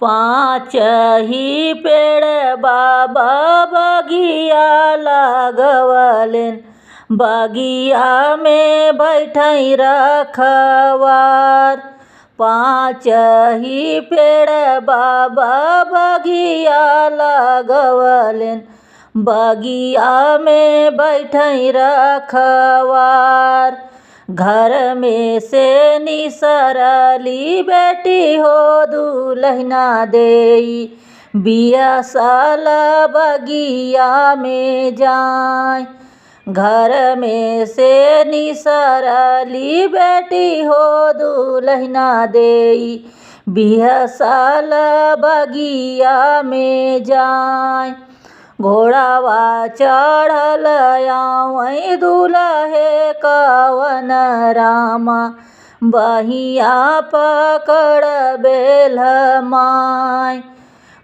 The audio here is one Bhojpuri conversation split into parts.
पाँच ही पेड़ बाबा बगिया लगवलेन, बगिया में बैठई रखवार। पाँच ही पेड़ बाबा बगिया लगवलेन, बगिया में बैठई रखवार। घर में से निसरली बेटी हो दुल्हना देई, बिया साल बगिया में जाए। घर में से निसरली बेटी हो दुल्हना देई, बिया साल बगिया में जाए। घोड़ावा चढ़ल आवै दुल्हे कवन रामा, बहिया पकड़ बेल माय।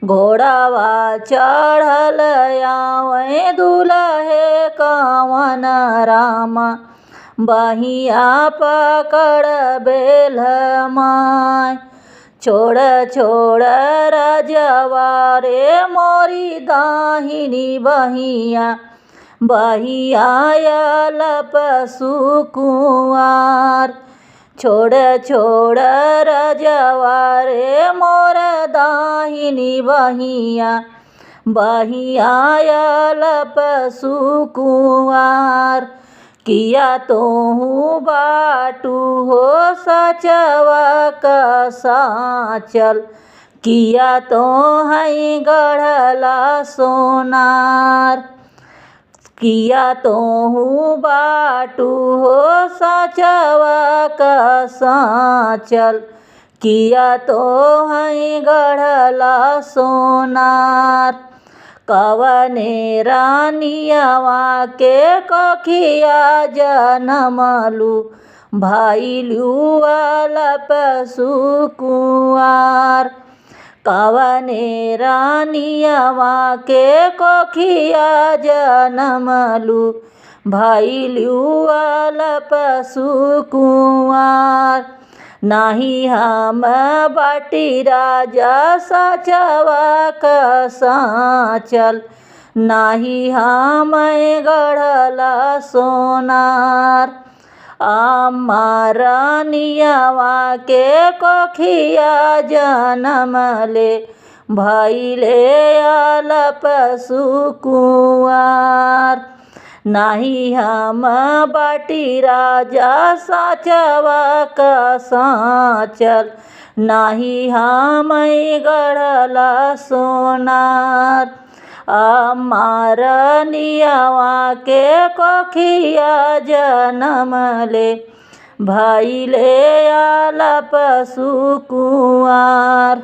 घोड़ावा चढ़ल आवै दुल्हे कवन रामा, बहिया पकड़ बेल माय। छोड़ छोड़ राजवा रे मोरी दाहिनी बहिया, बहिया अलप सुकुआर। छोड़ छोड़ राजवा रे मोर दाहिनी बहिया, बहिया अलप सुकुआर। किया तोहू बाटू हो सचवा का साचल, किया तो हई गढ़ला सोनार। किया तोहू बाटू हो सचवा का साचल, किया तो हई गढ़ला सोनार। कवने रानियावा के कखिया जनमलू, भइलू अलप सुकुआर। कवने रानियावा के कखिया जनमलू, भइलू अलप सुकुआर। नाही हम बाटी राजा सचवा का साचल, नाही हम गढ़ला सोनार। अम्मा रानियावा के कखिया जनमले, भइले अलप सुकुआर। नाही हम बाटी राजा सचवा का साचल, नाही हम गढ़ला सोनार। अम्मा रानियावा के कखिया जनमले, भइले अलप सुकुआर।